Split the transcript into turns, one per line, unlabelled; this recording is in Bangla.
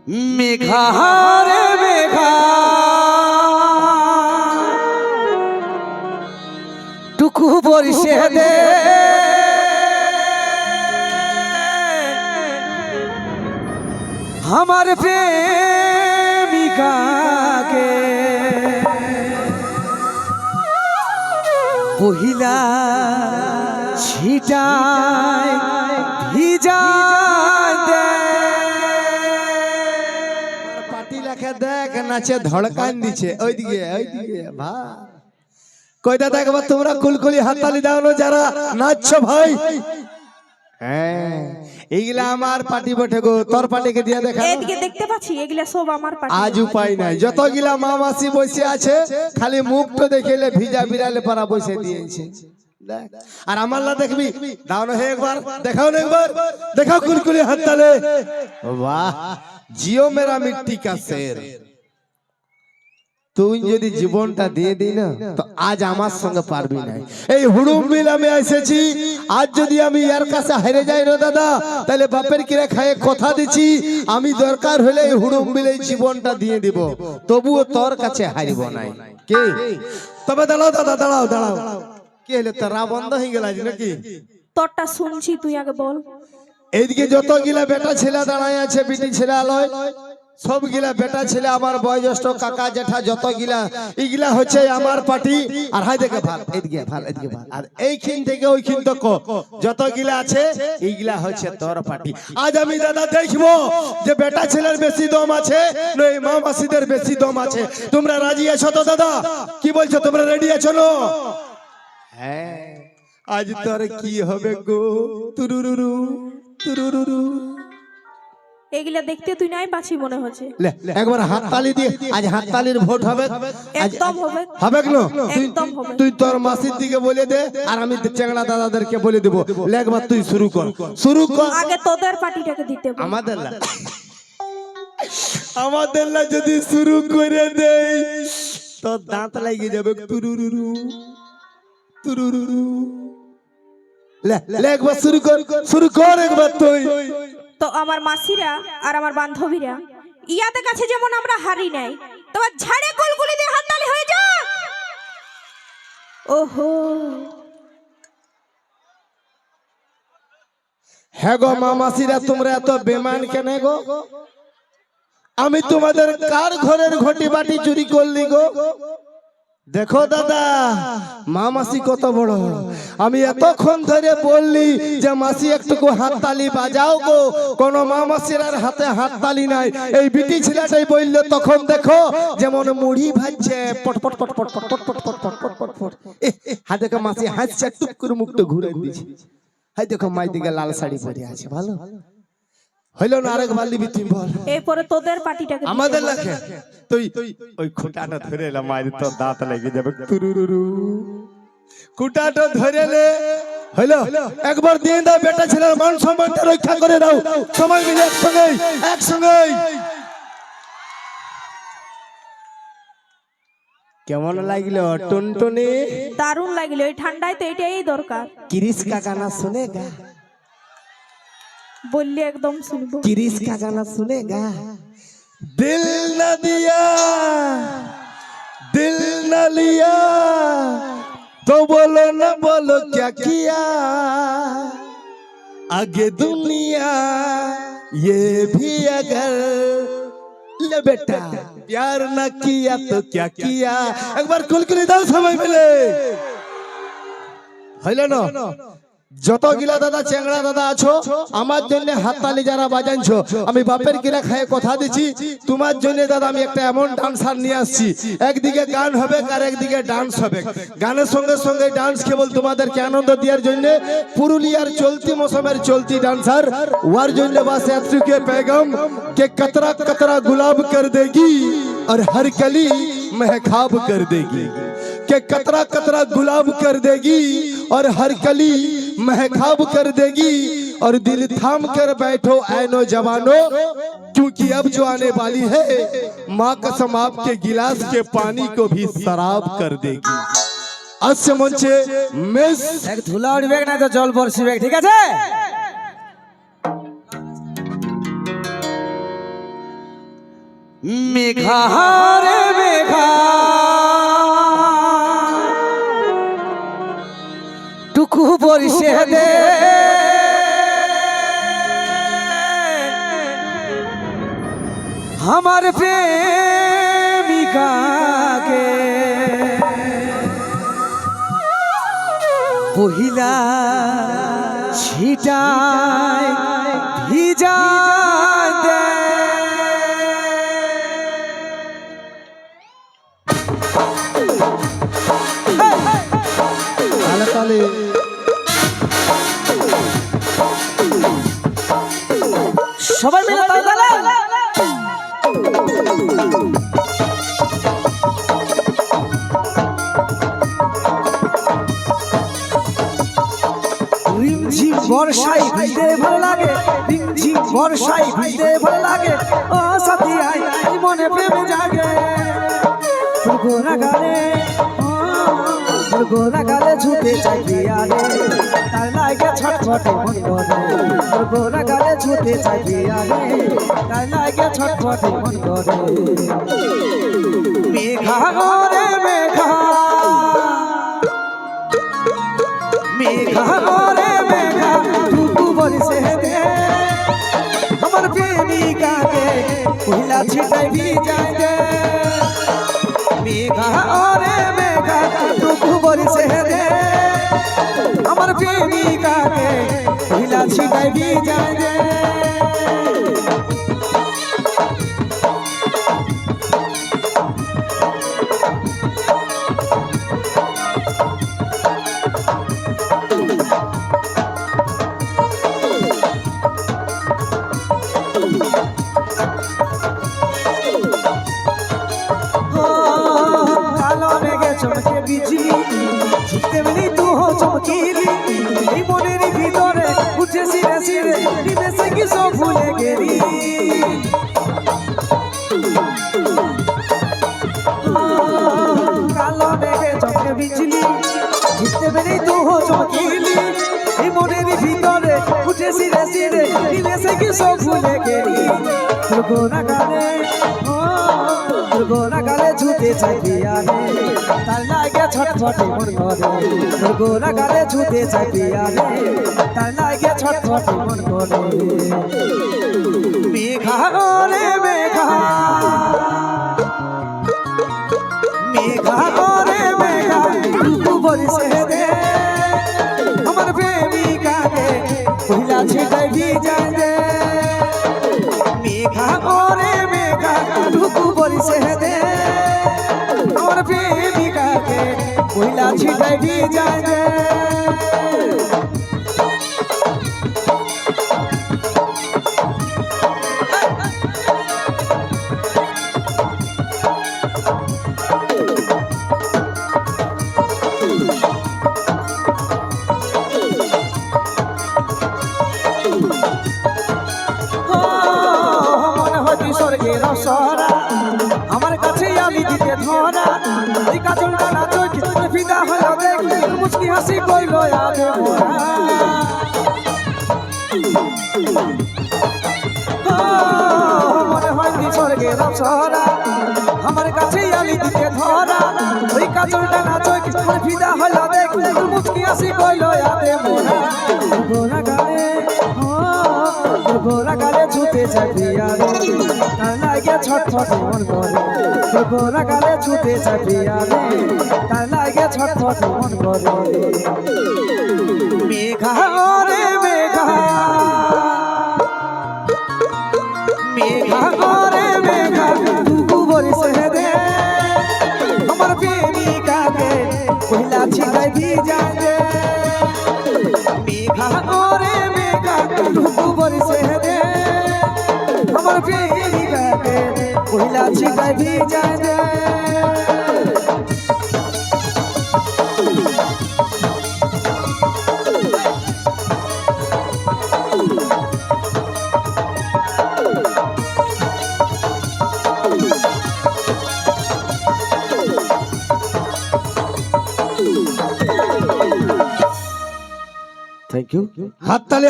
মেঘা রে মেঘা টুকু বরিশে দে আমার প্রেমিকাকে পহিলা ছিটায় ভিজা দে
পাটি লেখা দেখ নাচে ধড়কান দিচ্ছে ওইদিকে ভা কইটা দেখবা তোমরা কুলকুলি হাততালি দাও না যারা নাচছো ভাই। হ্যাঁ এইগুলা আমার পাটি বটে গো, তোর পাটিকে দিয়ে দেখা
এদিকে দেখতে পাচ্ছি এগুলা সব আমার পাটি।
আজ উপায় নাই, যতগুলা মা মাসি বসে আছে খালি মুখটা দেখিলে ভিজা বিড়ালে পারা বসে দিয়েছে। আর আমার না দেখবি দাও না হে একবার দেখাও না, একবার দেখাও কুলকুলি হাততালি। বাহ জিও মেরা মিट्टी का शेर, তুই যদি জীবনটা দিয়ে দিই না তো আজ আমার সঙ্গে পারবি না। এই হুড়ুম মিল আমি এসেছি, আজ যদি আমি এর কাছে হেরে যাই না দাদা তাহলে বাপের কিরে খায়ে কথা দিচ্ছি আমি দরকার হলে এই হুড়ুম মিলে জীবনটা দিয়ে দিব, তবুও তোর কাছে হারিব নাই। কে তবে দাঁড়াও দাদা, দাঁড়াও দাঁড়াও, কি হলো তারা বন্ধ হয়ে গেল আজ নাকি?
তোরটা শুনছি, তুই আগে বল।
এইদিকে যতগুলা বেটা ছেলে দাঁড়ায় আছে বিটি ছেলে আলোয় সব গিলা বেটা ছেলে আমার বয়োজ্যেষ্ঠ কাকা জেঠা যত গিলা ইগলা হচ্ছে আমার পার্টি। আর হাই দেখে ভাল এদিকে ভাল এদিকে ভাল, আর এইখান থেকে ওইখান তক যত গিলা আছে ইগলা হচ্ছে তোর পার্টি। আজ আমি দাদা দেখবো যে বেটা ছেলের বেশি দম আছে না এই মা মাসিদের বেশি দম আছে। তোমরা রাজি আছো তো দাদা? কি বলছো, তোমরা রেডি আছো না? হ্যাঁ আজ তোর কি হবে গো তুরুরুরু তুরুরুরু।
এগুলা দেখতে তুই নাই বাঁচি মনে হচ্ছে।
একবার হাততালি দিয়ে আজ হাততালির ভোট হবে,
একদম হবে,
হবে না?
একদম হবে।
তুই তোর মাসির দিকে বলে দে আর আমি চেংড়া দাদাদেরকে বলে দেব। একবার তুই শুরু কর, শুরু কর।
আগে তোদের পার্টিটাকে দিতে বল।
আমাদের না যদি শুরু করে দেই তো দাঁত লাগিয়ে যাবে তুরুরুরু তুরুরুরু। লে একবার শুরু কর, শুরু কর একবার তুই।
তো আমার মাসিরা আর আমার বান্ধবীরা ইয়াদের কাছে যেমন আমরা হারি নাই, তোমার ঝাড়ে গুলগুলি দিয়ে হাততালি হয়ে যাক। ওহো
হ্যাঁ গো মামাসিরা তোমরা এত বেমান কেন গো? আমি তোমাদের কার ঘরের ঘটি বাটি চুরি করলি গো? দেখো দাদা মামাসি কত বড়, আমি এতক্ষণ ধরে বললি যে মাসি একটুকু হাততালি বাজাও গো, কোন মামাসির আর হাতে হাততালি নাই। এই বিটি ছেলেটাই বললো তখন দেখো যেমন মুড়ি ভাজছে পট পট পট পট পট পট পট পট পট পট পট। হাতে দেখো মাসি হাসছে, টুক করে মুখটা ঘুরে দিয়েছে। হাই দেখো মাই দিকে লাল শাড়ি পরে আছে, ভালো হইলো না? আরেকবার লিবি তুই বল।
এরপরে তোদের পার্টিটাকে
আমাদের লাগে তুই ওই খুঁটাটা ধরে এলাম মায়ের তোর দাঁত লেগে যাবে তুরুরুরু। খুঁটাটা ধরে লে হইলো, একবার দিয়ে দাও বেটা ছেলের মান সম্মানটা রক্ষা করে দাও। সবাই মিলে একসঙ্গে একসঙ্গে। কেমন লাগলো টুনটুনি?
দারুণ লাগলো, এই ঠান্ডায় তো এটাই দরকার।
किरिस का गाना सुनेगा?
বললি একদম শুনবো।
किरिस का गाना सुनेगा? दिल न दिया दिल न लिया तो बोलो न बोलो क्या किया, आगे दुनिया ये भी अगर ले बेटा प्यार न किया तो क्या किया। एक बार कुलकुली दाओ सबाई मिले হইল না? যত গিলা দাদা চেংড়া দাদা আছো আমার জন্য হাততালি যারা বাজাইছো, আমি বাপের কিরা খায়ে কথা দিচ্ছি তোমার জন্য দাদা আমি একটা এমন ডান্সার নিয়ে আসছি। একদিকে গান হবে আর একদিকে ডান্স হবে। গানের সঙ্গে সঙ্গে ডান্স কেবল তোমাদেরকে আনন্দ দেওয়ার জন্য পুরুলিয়ার চলতি মৌসুমের চলতি ডান্সার ওয়ার জন্য বাস এতটুকু पैगाम के कतरा कतरा गुलाब कर देगी और हर कली महखाब कर देगी, के कतरा कतरा गुलाब कर देगी और हर कली महखाब कर देगी, और दिल थाम कर बैठो ऐ नौजवानों क्योंकि अब जो आने वाली है माँ कसम आपके गिलास के पानी को भी शराब कर देगी। अस्य मंचे मिस
এক ধুলা উঠবে না তো জল বর্ষিবে, ঠিক আছে? মেঘা রে মেঘা টুকু বরিশে দে আমার প্রেমিকাকে পহিলা ছিটায় ভিজা দে
তাহলে তাহলে
সবাই মিলে তাই তাহলে রিমঝিম বর্ষায় ভিজতে ভালো লাগে রিমঝিম বর্ষায় ভিজতে ভালো লাগে ও সাথী আই মনে প্রেম জাগে তোর গোরা গালে তোর গোরা গালে ছুটে চাই বিয়ারে তার লাগে ছটফটে মন করে তোর গোরা গালে ছুটে চাই বিয়ারে তার লাগে ছটফটে মন করে মেঘা রে মেঘা মেঘা রে মেঘা টুকু বরিশে দে আমার প্রেমিকাকে পহিলা ছিটাই ভিজাই দে মেঘা রে মেঘা টুকু বরিশে দে আমার প্রেমিকাকে পহিলা ছিটাই ভিজাই দে কালো মেঘে চমকে বিজলি তেমনি তু হো চমকিলি এই মনের ভিতরে উঠে সিরে সিরে নিমেষে কি সব ভুলে গেলি কালো মেঘে চমকে বিজলি তেমনি তু হো চমকিলি এই মনের ভিতরে উঠে সিরে সিরে নিমেষে কি সব ভুলে গেলি তোর গোনা গালে গোনা গালে ছুটে চাই বিয়ারে তার লাগে ছটফটে মন করে তোর গোনা গালে ছুটে চাই বিয়ারে তার লাগে ছটফটে মন করে মেঘা রে মেঘা মেঘা রে মেঘা টুকু বরিশে দে আমার প্রেমিকাকে পহিলা ছিটাই ভিজাই দে মেঘা রে মেঘা টুকু বরিশে দে আমার প্রেমিকাকে পহিলা ছিটাই ভিজাই দে মনে হয় স্বর্গের সরা আমার কাছে আমি দিতে ধরা এই কাজলটা না চোখ ফিদা হলো দেখলে মুচকি হাসি কইল আগে মোরা মনে হয় স্বর্গের সরা আমার কাছে আমি দিতে ধরা ওই কাজলটা না চোখ ফিদা হলো দেখলে মুচকি হাসি কইল আগে মোরা গোরা গালে গোরা গালে ছুটে চাই বিয়ারে তার লাগে ছটফটে মন করে গোরা গালে ছুটে চাই বিয়ারে তার লাগে ছটফটে মন করে মেঘা রে মেঘা মেঘা রে মেঘা টুকু বরিশে দে আমার প্রেমিকাকে পহিলা ছিটাই ভিজাই দে মেঘা রে মেঘা টুকু বরিশে দে আমার প্রেমিকাকে পহিলা ছিটাই ভিজাই দে থ্যাংক ইউ
হাততালি